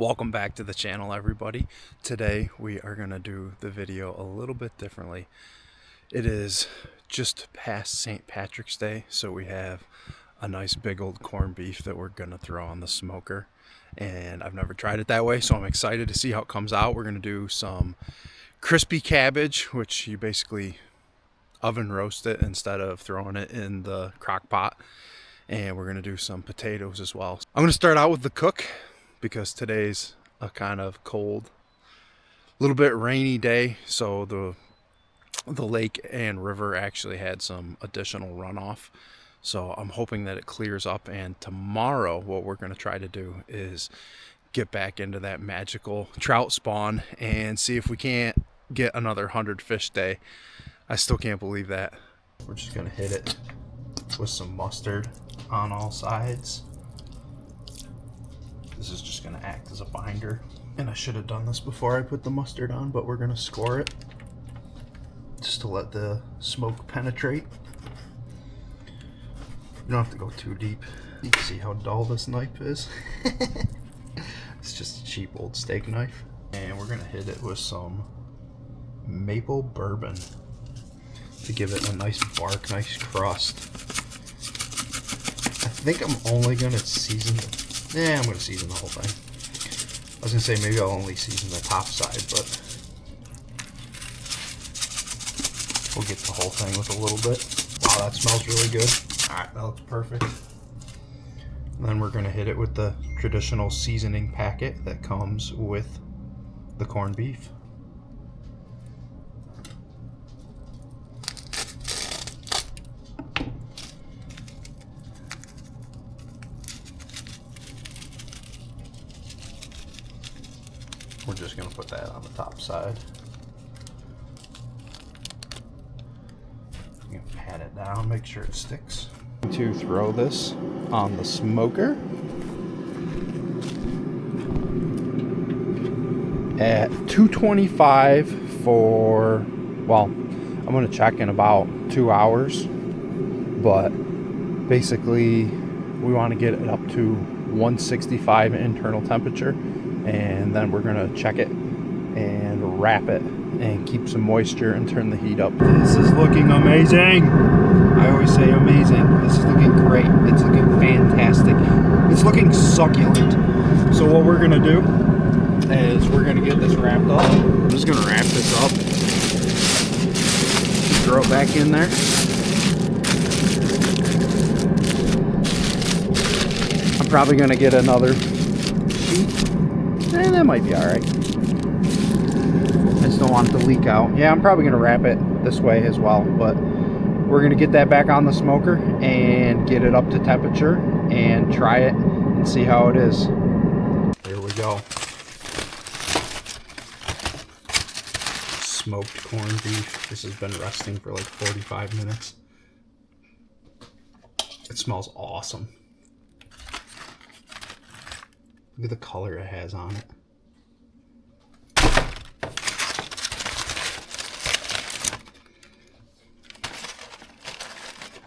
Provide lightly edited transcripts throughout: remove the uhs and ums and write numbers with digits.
Welcome back to the channel, everybody. Today we are going to do the video a little bit differently. It is just past St. Patrick's Day, so we have a nice big old corned beef that we're going to throw on the smoker. And I've never tried it that way, so I'm excited to see how it comes out. We're going to do some crispy cabbage, which you basically oven roast it instead of throwing it in the crock pot. And we're going to do some potatoes as well. I'm going to start out with the cook, because today's a kind of cold, little bit rainy day, so the lake and river actually had some additional runoff. So I'm hoping that it clears up, and tomorrow what we're going to try to do is get back into that magical trout spawn and see if we can't get another 100 fish day. I still can't believe that. We're just going to hit it with some mustard on all sides. This is just going to act as a binder. And I should have done this before I put the mustard on, but we're going to score it just to let the smoke penetrate. You don't have to go too deep. You can see how dull this knife is. It's just a cheap old steak knife. And we're going to hit it with some maple bourbon to give it a nice bark, nice crust. I think I'm only going to season it. Yeah, I'm going to season the whole thing. I was going to say maybe I'll only season the top side, but we'll get the whole thing with a little bit. Wow, that smells really good. Alright, that looks perfect. And then we're going to hit it with the traditional seasoning packet that comes with the corned beef. We're just going to put that on the top side. You can pat it down, make sure it sticks. To throw this on the smoker at 225 for, well, I'm going to check in about 2 hours, but basically we want to get it up to 165 internal temperature. And then we're gonna check it and wrap it and keep some moisture and turn the heat up. This is looking amazing. I always say amazing. This is looking great. It's looking fantastic. It's looking succulent. So what we're gonna do is we're gonna get this wrapped up. I'm just gonna wrap this up. Throw it back in there. I'm probably gonna get another sheet. That might be alright. I just don't want it to leak out. Yeah, I'm probably going to wrap it this way as well, but we're going to get that back on the smoker and get it up to temperature and try it and see how it is. There we go. Smoked corned beef. This has been resting for like 45 minutes. It smells awesome. Look at the color it has on it.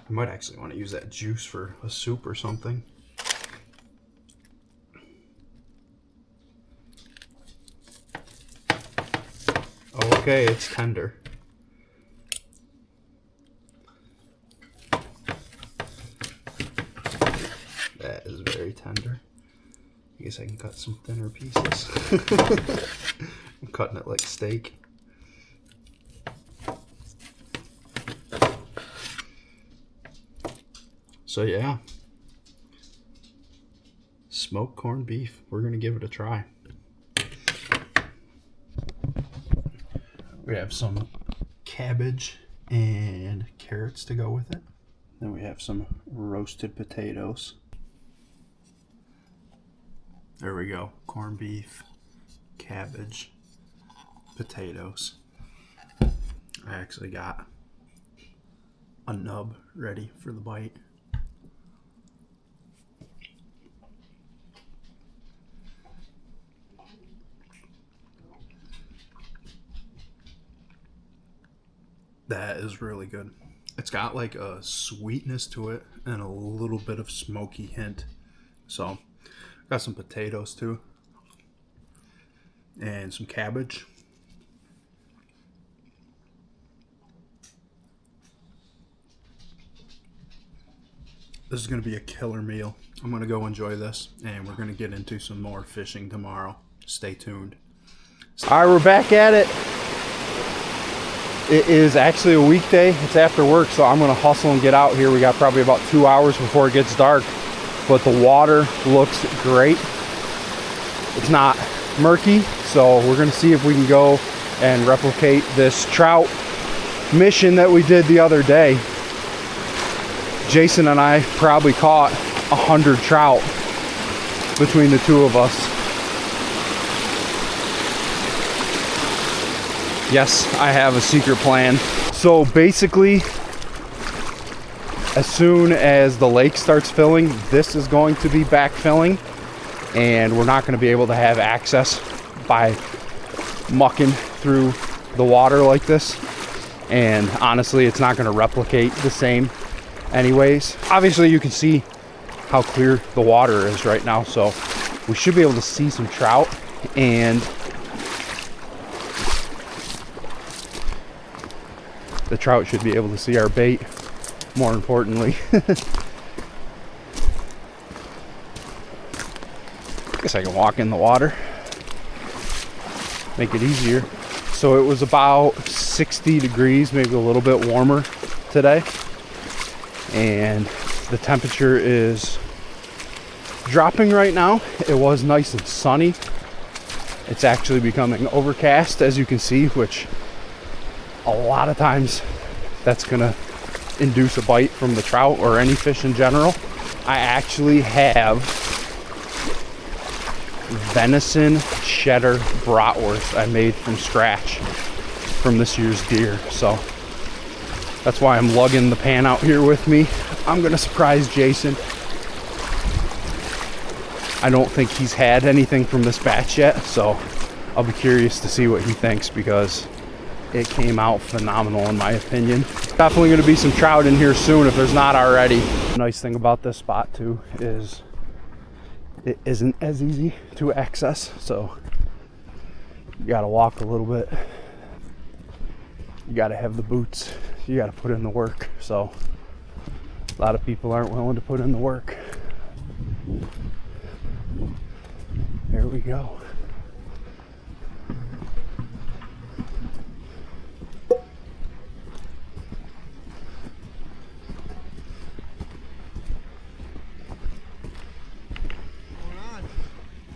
I might actually want to use that juice for a soup or something. Okay, it's tender. That is very tender. I guess I can cut some thinner pieces. I'm cutting it like steak. So yeah, smoked corned beef. We're gonna give it a try. We have some cabbage and carrots to go with it. Then we have some roasted potatoes. There we go. Corned beef, cabbage, potatoes. I actually got a nub ready for the bite. That is really good. It's got like a sweetness to it and a little bit of smoky hint. So got some potatoes too. and some cabbage. This is going to be a killer meal. I'm going to go enjoy this, and we're going to get into some more fishing tomorrow. Stay tuned. All right, we're back at it. It is actually a weekday. It's after work, so I'm going to hustle and get out here. We got probably about 2 hours before it gets dark, but the water looks great. It's not murky, so we're going to see if we can go and replicate this trout mission that we did the other day. Jason and I probably caught 100 trout between the two of us. Yes, I have a secret plan. So basically, as soon as the lake starts filling, this is going to be backfilling, and we're not going to be able to have access by mucking through the water like this. And honestly, it's not going to replicate the same anyways. Obviously, you can see how clear the water is right now, so we should be able to see some trout, and the trout should be able to see our bait, more importantly. I guess I can walk in the water, make it easier. So it was about 60 degrees, maybe a little bit warmer today, and the temperature is dropping right now. It was nice and sunny. It's actually becoming overcast, as you can see, which a lot of times that's gonna induce a bite from the trout or any fish in general. I actually have venison cheddar bratwurst I made from scratch from this year's deer, so that's why I'm lugging the pan out here with me. I'm gonna surprise Jason. I don't think he's had anything from this batch yet, so I'll be curious to see what he thinks, because it came out phenomenal in my opinion. Definitely gonna be some trout in here soon if there's not already. The nice thing about this spot too is it isn't as easy to access, so you gotta walk a little bit. You gotta have the boots. You gotta put in the work. So a lot of people aren't willing to put in the work. There we go.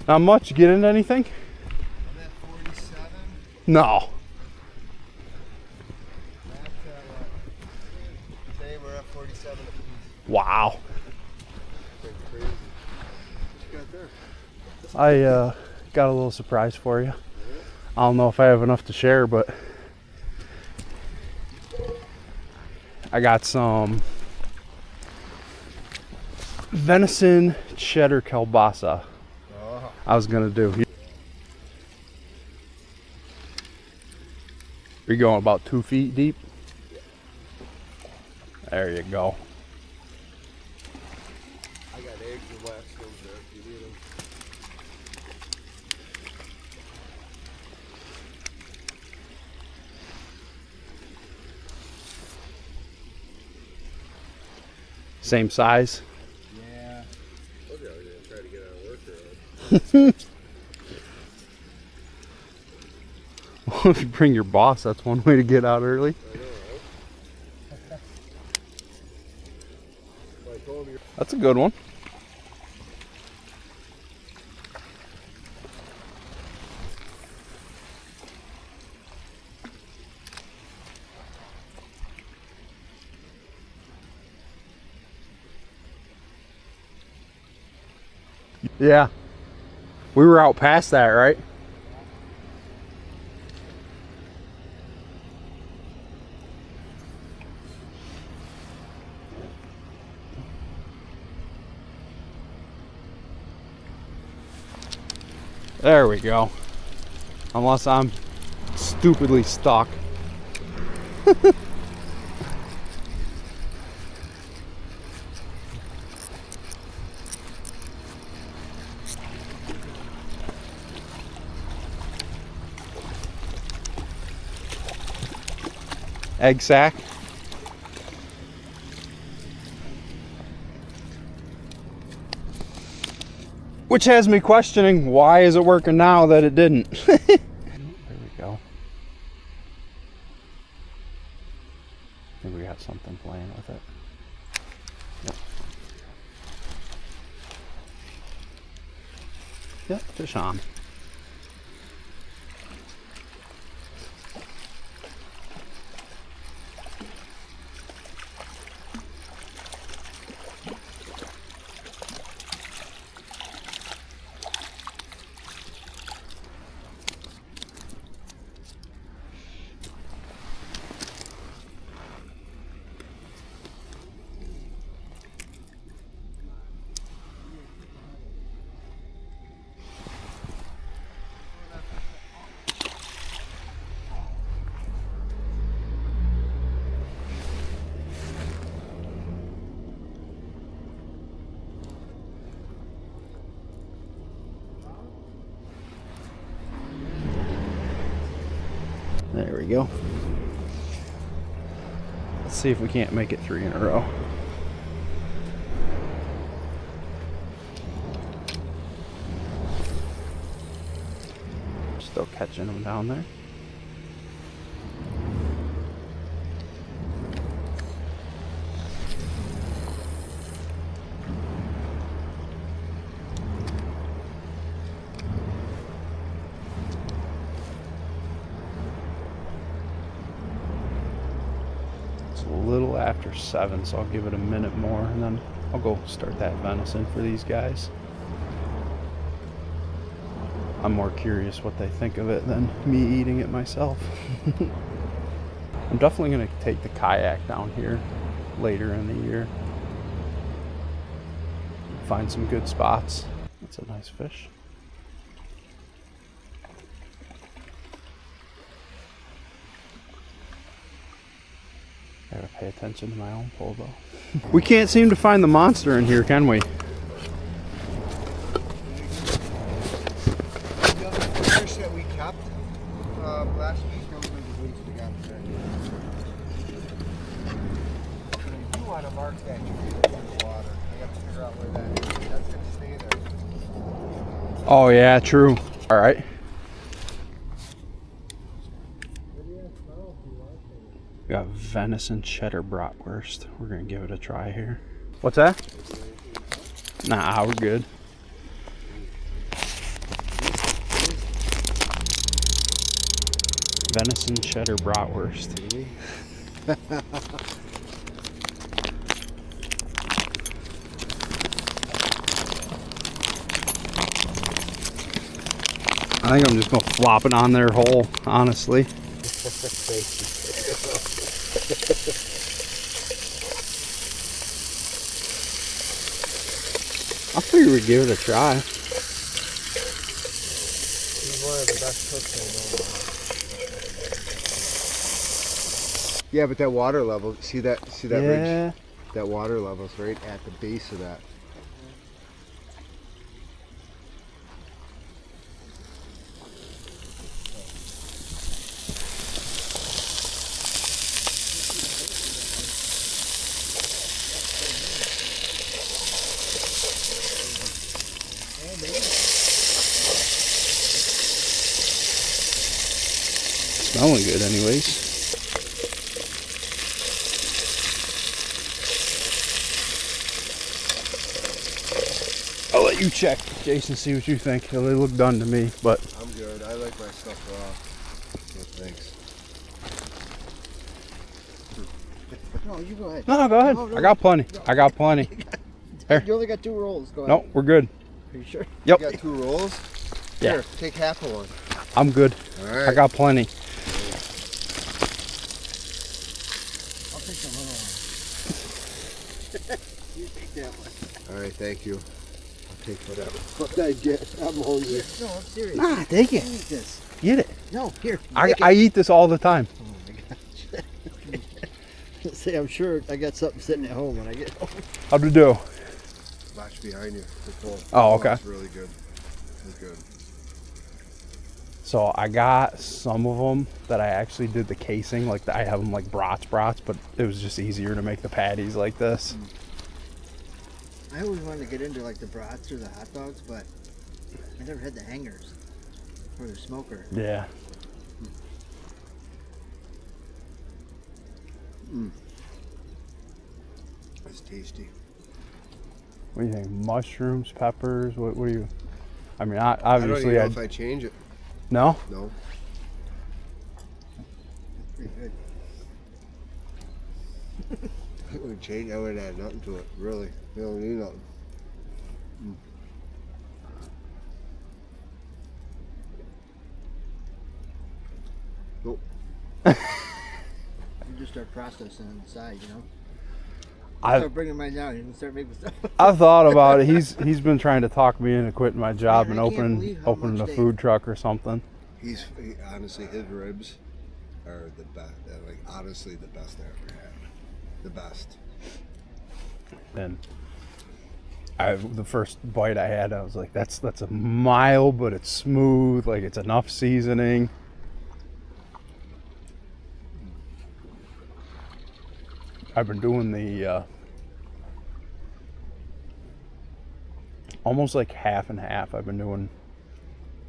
Not much. You get into anything? I'm at 47. No. Today we're at 47 apiece. Wow. That's crazy. What you got there? I got a little surprise for you. I don't know if I have enough to share, but I got some venison cheddar kielbasa. I was gonna do. You're going about 2 feet deep? There you go. I got eggs and wax stones there if you need them. Same size? Yeah. I was gonna try to get out of work early. Well, if you bring your boss, that's one way to get out early. I know, right? If I told you. That's a good one. Yeah. We were out past that, right? There we go. Unless I'm stupidly stuck. Egg sack. Which has me questioning, why is it working now that it didn't? There we go. I think we got something playing with it. Yep. Yep, fish on. There we go. Let's see if we can't make it 3 in a row. Still catching them down there. A little after 7, so I'll give it a minute more and then I'll go start that venison for these guys. I'm more curious what they think of it than me eating it myself. I'm definitely going to take the kayak down here later in the year. Find some good spots. That's a nice fish. I gotta pay attention to my own pole though. We can't seem to find the monster in here, can we? The other fish that we kept last week, those were the weeks we got today. I do want to mark that tree in the water. I got to figure out where that is. That's going to stay there. Oh yeah, true. All right. We got venison cheddar bratwurst. We're gonna give it a try here. What's that? Nah, we're good. Venison cheddar bratwurst. I think I'm just gonna flop it on there whole, honestly. I figured we'd give it a try. He's one of the best cooks I know. Yeah, but that water level, see that ridge? That water level's right at the base of that. Smelling good anyways. I'll let you check, Jason, see what you think. They look done to me, but I'm good. I like my stuff raw. No thanks. No, you go ahead. no, go ahead. No, I got plenty. I got plenty. Here. You only got 2 rolls. Go ahead. No, we're good. Are you sure? Yep. You got 2 rolls? Yeah. Here, take half of one. I'm good. All right. I got plenty. I'll take the little one. You take that one. All right, thank you. I'll take whatever. What I get. I'm hungry. No, I'm serious. Nah, take it. Eat this. Get it. No, here. I eat this all the time. Oh my gosh. Say, I'm sure I got something sitting at home when I get home. How'd it do? Watch behind you. The pole. Oh, okay. It's really good. It's good. So I got some of them that I actually did the casing, like I have them like brats, but it was just easier to make the patties like this. I always wanted to get into like the brats or the hot dogs, but I never had the hangers or the smoker. Yeah. That's tasty. What do you think? Mushrooms, peppers? What do you? I mean, I don't obviously, even know if I change it. No. No. Pretty good. I would change. I would add nothing to it. Really, you don't need nothing. Nope. You just start processing on the side, you know. Start bringing mine down. You can start making stuff. I've thought about it. He's been trying to talk me into quitting my job Man, and I can't opening believe how much a they- food truck or something. Honestly, his ribs are the best. Like honestly, the best I ever had. The best. And the first bite I had, I was like, that's a mild, but it's smooth. Like it's enough seasoning. I've been doing the almost like half and half. I've been doing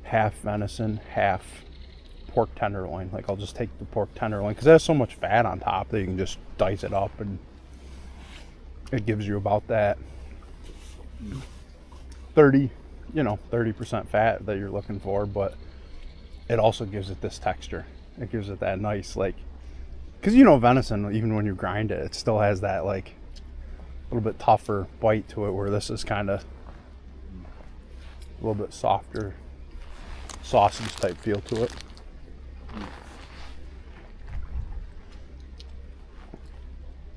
half venison, half pork tenderloin. Like I'll just take the pork tenderloin because it has so much fat on top that you can just dice it up and it gives you about that 30% fat that you're looking for, but it also gives it this texture. It gives it that nice, like, because venison, even when you grind it, it still has that like a little bit tougher bite to it, where this is kind of a little bit softer sausage type feel to it.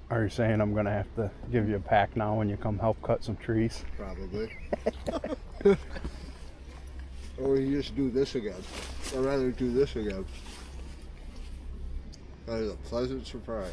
Are you saying I'm gonna have to give you a pack now when you come help cut some trees? Probably. Or you just do this again. I'd rather do this again. That is a pleasant surprise.